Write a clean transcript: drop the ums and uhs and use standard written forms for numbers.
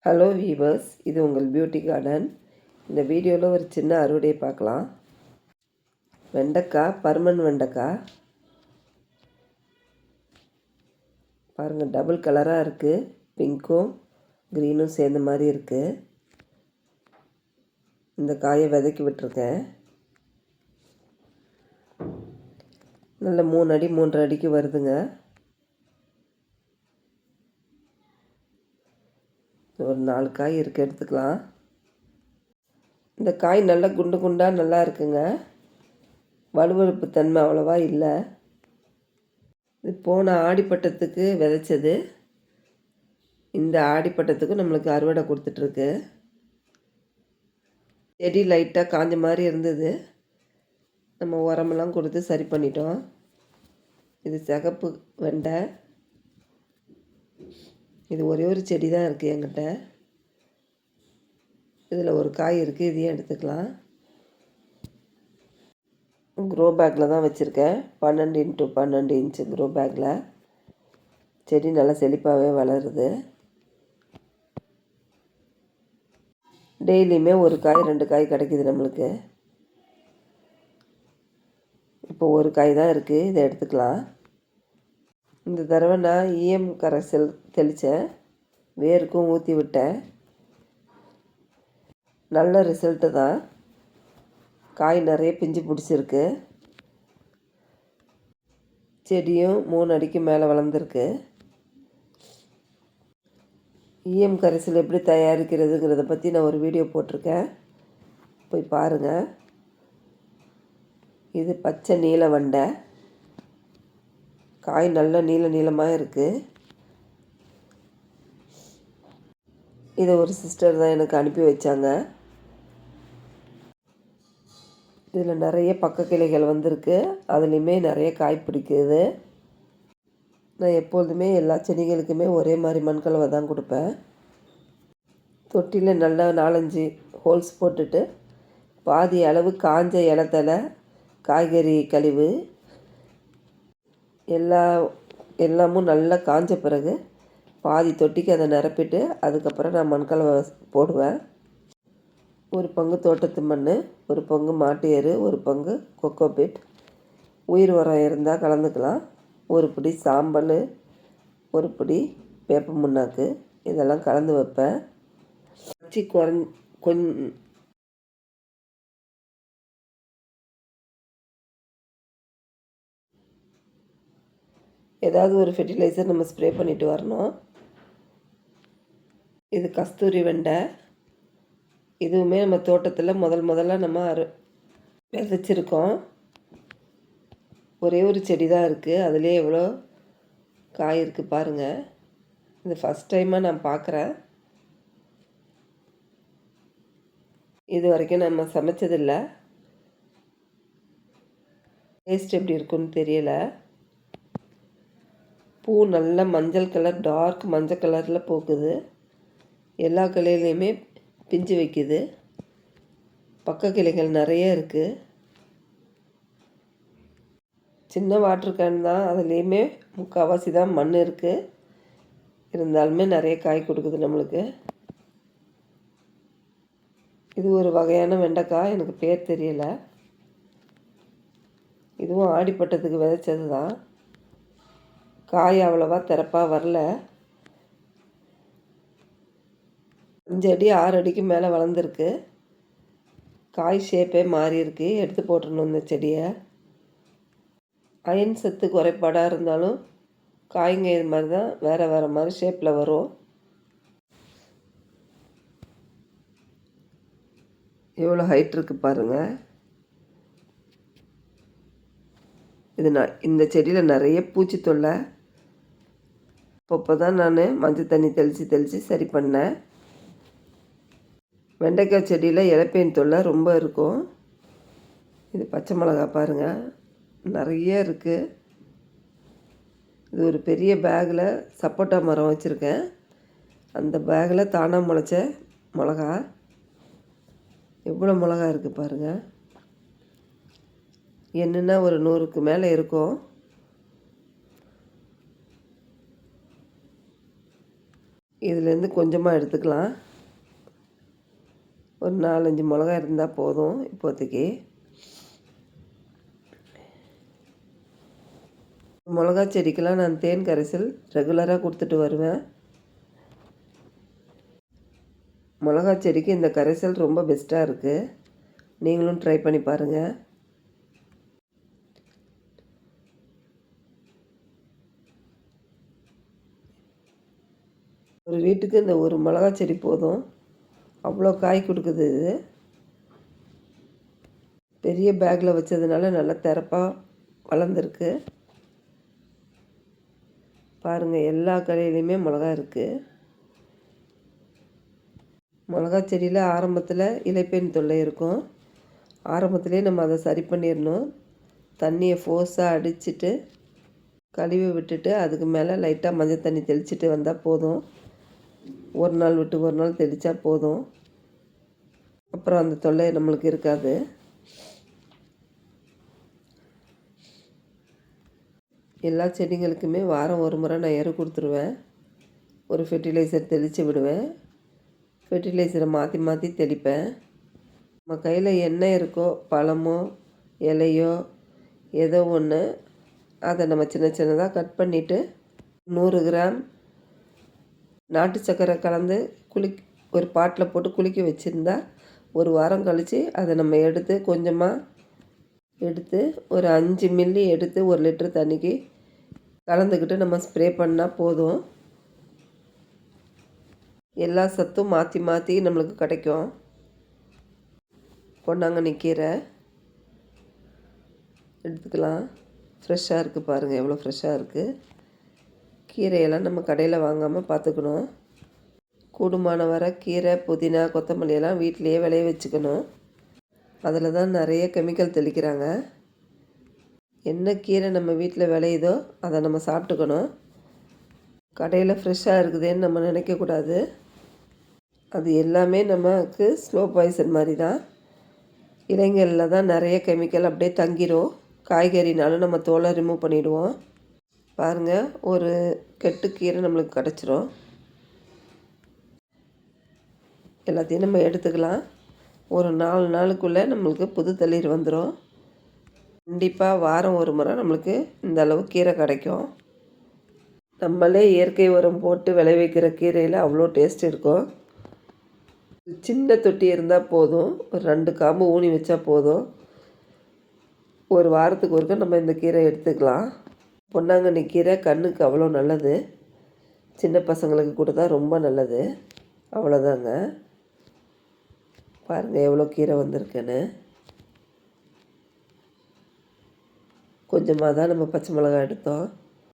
Hello viewers, இது உங்கள் beauty garden. இந்த வீடியோவில் ஒரு சின்ன அறுவடையை பார்க்கலாம். வெண்டைக்காய், பர்மன் வெண்டைக்காய் பாருங்கள், டபுள் கலராக இருக்குது. பிங்க்கும் க்ரீனும் சேர்ந்த மாதிரி இருக்குது. இந்த காயை விதைக்கி விட்டுருக்கேன். நல்ல 3 அடி 3.5 அடிக்கு வருதுங்க. ஒரு 4 காய் இருக்குது, எடுத்துக்கலாம். இந்த காய் நல்லா குண்டு குண்டாக நல்லா இருக்குங்க. வலுவழுப்பு தன்மை அவ்வளோவா இல்லை. இது போன ஆடிப்பட்டத்துக்கு விதைச்சது. இந்த ஆடிப்பட்டத்துக்கு நம்மளுக்கு அறுவடை கொடுத்துட்ருக்கு. செடி லைட்டாக காஞ்ச மாதிரி இருந்தது. நம்ம உரமெல்லாம் கொடுத்து சரி பண்ணிட்டோம். இது சிகப்பு வெண்டை. இது ஒரே ஒரு செடி தான் இருக்குது என்கிட்ட. இதில் ஒரு காய் இருக்குது, இதையும் எடுத்துக்கலாம். க்ரோ பேக்கில் தான் வச்சுருக்கேன். 12x12 இன்ச்சு க்ரோ பேக்கில். செடி நல்லா செழிப்பாகவே வளருது. டெய்லியுமே ஒரு காய் 2 காய் கிடைக்கிது நம்மளுக்கு. இப்போ ஒரு காய் தான் இருக்குது, இதை எடுத்துக்கலாம். இந்த தடவை நான் ஈயம் கரைசல் தெளித்தேன், வேருக்கும் ஊற்றி விட்டேன். நல்ல ரிசல்ட்டு தான். காய் நிறைய பிஞ்சு பிடிச்சிருக்கு. செடியும் 3 அடிக்கு மேலே வளர்ந்துருக்கு. ஈயம் கரைசல் எப்படி தயாரிக்கிறதுங்கிறத பற்றி நான் ஒரு வீடியோ போட்டிருக்கேன், போய் பாருங்கள். இது பச்சை நீல வெண்டை. காய் நல்ல நீளமாக இருக்குது. இதை ஒரு சிஸ்டர் தான் எனக்கு அனுப்பி வச்சாங்க. இதில் நிறைய பக்க கிளைகள் வந்திருக்கு. அதுலேயுமே நிறைய காய் பிடிக்குது. நான் எப்பொழுதுமே எல்லா செடிகளுக்குமே ஒரே மாதிரி மண்கலவை தான் கொடுப்பேன். தொட்டியில் நல்லா 4-5 ஹோல்ஸ் போட்டுட்டு பாதி அளவு காஞ்ச இலத்தலை, காய்கறி கழிவு எல்லாமும் நல்லா காஞ்ச பிறகு பாதி தொட்டிக்கு அதை நிரப்பிட்டு அதுக்கப்புறம் நான் மண்கலவை போடுவேன். ஒரு பங்கு தோட்டத்து மண், ஒரு பங்கு மாட்டு எரு, ஒரு பங்கு கொக்கோபிட். உயிர் உரம் இருந்தால் கலந்துக்கலாம். ஒரு பிடி சாம்பல், ஒரு பிடி வேப்ப முன்னாக்கு, இதெல்லாம் கலந்து வைப்பேன். வச்சு ஏதாவது ஒரு ஃபெர்டிலைசர் நம்ம ஸ்ப்ரே பண்ணிட்டு வரணும். இது கஸ்தூரி வெண்டை. இதுவுமே நம்ம தோட்டத்தில் முதல்ல நம்ம விதைச்சிருக்கோம். ஒரே ஒரு செடி தான் இருக்குது, அதுலேயே எவ்வளோ காய் இருக்குது பாருங்கள். இது ஃபஸ்ட் டைமாக நான் பார்க்குறேன். இது வரைக்கும் நம்ம சமைச்சதில்லை. டேஸ்ட் எப்படி இருக்குன்னு தெரியலை. பூ நல்ல மஞ்சள் கலர், டார்க் மஞ்சள் கலரில் பூக்குது. எல்லா கிளையிலையுமே பிஞ்சு வைக்குது. பக்க கிளைகள் நிறைய இருக்குது. சின்ன வாட்டர் கேன் தான், அதுலேயுமே முக்கால்வாசி தான் மண் இருக்குது. இருந்தாலுமே நிறைய காய் கொடுக்குது நம்மளுக்கு. இது ஒரு வகையான வெண்டைக்காய், எனக்கு பேர் தெரியலை. இதுவும் ஆடிப்பட்டத்துக்கு விதைச்சது தான். காய் அவ்வளோவா திறப்பாக வரல. 5 அடி 6 அடிக்கு மேலே வளர்ந்துருக்கு. காய் ஷேப்பே மாறி இருக்கு. எடுத்து போட்டுடணும் இந்த செடியை. அயன் சத்து குறைபாடாக இருந்தாலும் காய்ங்க இது மாதிரி தான் வேறு மாதிரி ஷேப்பில் வரும். எவ்வளோ ஹைட் இருக்குது பாருங்கள். இது இந்த செடியில் நிறைய பூச்சி தொல்லை. அப்போ தான் நான் மஞ்சள் தண்ணி தெளித்து சரி பண்ணேன். வெண்டைக்காய் செடியில் இலைப்பேன் தொல்லை ரொம்ப இருக்கும். இது பச்சை மிளகா பாருங்கள், நிறைய இருக்குது. இது ஒரு பெரிய பேக்கில் சப்போட்டா மரம் வச்சுருக்கேன். அந்த பேக்கில் தானாக முளைச்ச மிளகா. எவ்வளோ மிளகா இருக்குது பாருங்கள். என்னென்னா ஒரு 100க்கு மேலே இருக்கும். இதுலேருந்து கொஞ்சமாக எடுத்துக்கலாம். ஒரு 4-5 மிளகா இருந்தால் போதும் இப்போதைக்கு. மிளகா செடிக்கெல்லாம் நான் தேன் கரைசல் ரெகுலராக கொடுத்துட்டு வருவேன். மிளகா செடிக்கு இந்த கரைசல் ரொம்ப பெஸ்ட்டாக இருக்குது. நீங்களும் ட்ரை பண்ணி பாருங்கள். ஒரு வீட்டுக்கு இந்த ஒரு மிளகா செடி போதும். அவ்வளோ காய் கொடுக்குது இது. பெரிய பேக்கில் வச்சதுனால நல்லா திறப்பாக வளர்ந்துருக்கு. பாருங்கள், எல்லா கடையிலையுமே மிளகா இருக்குது. மிளகா செடியில் ஆரம்பத்தில் இலைப்பேன் தொல்லை இருக்கும். ஆரம்பத்திலே நம்ம அதை சரி பண்ணிடணும். தண்ணியை ஃபோர்ஸாக அடிச்சுட்டு கழுவி விட்டுட்டு அதுக்கு மேலே லைட்டாக மஞ்சள் தண்ணி தெளிச்சிட்டு வந்தால் போதும். ஒரு நாள் விட்டு ஒரு நாள் தெளித்தா போதும். அப்புறம் அந்த தொல்லை நம்மளுக்கு இருக்காது. எல்லா செடிங்களுக்குமே வாரம் ஒரு முறை நான் எரு கொடுத்துருவேன். ஒரு ஃபெர்டிலைசர் தெளித்து விடுவேன். ஃபெர்டிலைசரை மாற்றி மாற்றி தெளிப்பேன். நம்ம கையில் என்ன இருக்கோ, பழமோ இலையோ ஏதோ ஒன்று, அதை நம்ம சின்ன சின்னதாக கட் பண்ணிவிட்டு 100 கிராம் நாட்டு சர்க்கரை கலந்து ஒரு பாட்டில் போட்டு குலுக்கி வச்சுருந்தா ஒரு வாரம் கழித்து அதை நம்ம எடுத்து கொஞ்சமாக எடுத்து ஒரு 5 மில்லி எடுத்து 1 லிட்டர் தண்ணிக்கு கலந்துக்கிட்டு நம்ம ஸ்ப்ரே பண்ணால் போதும். எல்லா சத்தும் மாற்றி மாற்றி நம்மளுக்கு கிடைக்கும். பொன்னாங்கண்ணி கீரை எடுத்துக்கலாம். ஃப்ரெஷ்ஷாக இருக்குது பாருங்கள், எவ்வளோ ஃப்ரெஷ்ஷாக இருக்குது. கீரையெல்லாம் நம்ம கடையில் வாங்காமல் பார்த்துக்கணும். கூடுமான வர கீரை, புதினா, கொத்தமல்லி எல்லாம் வீட்டிலையே விளைய வச்சுக்கணும். அதில் தான் நிறைய கெமிக்கல் தெளிக்கிறாங்க. என்ன கீரை நம்ம வீட்டில் விளையுதோ அதை நம்ம சாப்பிட்டுக்கணும். கடையில் ஃப்ரெஷ்ஷாக இருக்குதுன்னு நம்ம நினைக்கக்கூடாது. அது எல்லாமே நமக்கு ஸ்லோ பாய்சன் மாதிரி தான். இலைங்களில் தான் நிறைய கெமிக்கல் அப்படியே தங்கிடும். காய்கறினாலும் நம்ம தோலை ரிமூவ் பண்ணிவிடுவோம். பாருங்கள், ஒரு கெட்டு கீரை நம்மளுக்கு கிடச்சிரும். எல்லாத்தையும் நம்ம எடுத்துக்கலாம். ஒரு 4 நாளுக்குள்ளே நம்மளுக்கு புது தளிர் வந்துடும். கண்டிப்பாக வாரம் ஒரு முறை நம்மளுக்கு இந்த அளவு கீரை கிடைக்கும். நம்மளே இயற்கை உரம் போட்டு விளைவிக்கிற கீரையில் அவ்வளோ டேஸ்ட் இருக்கும். சின்ன தொட்டி இருந்தால் போதும். ஒரு 2 காம்பு ஊனி வச்சா போதும். ஒரு வாரத்துக்கு ஒருக்க நம்ம இந்த கீரை எடுத்துக்கலாம். பொன்னாங்கண்ணி கீரை கண்ணுக்கு அவ்வளோ நல்லது. சின்ன பசங்களுக்கு கொடுத்தா ரொம்ப நல்லது. அவ்வளோதாங்க. பாருங்கள் எவ்வளோ கீரை வந்திருக்குன்னு. கொஞ்சமாக தான் நம்ம பச்சை மிளகாய் எடுத்தோம்.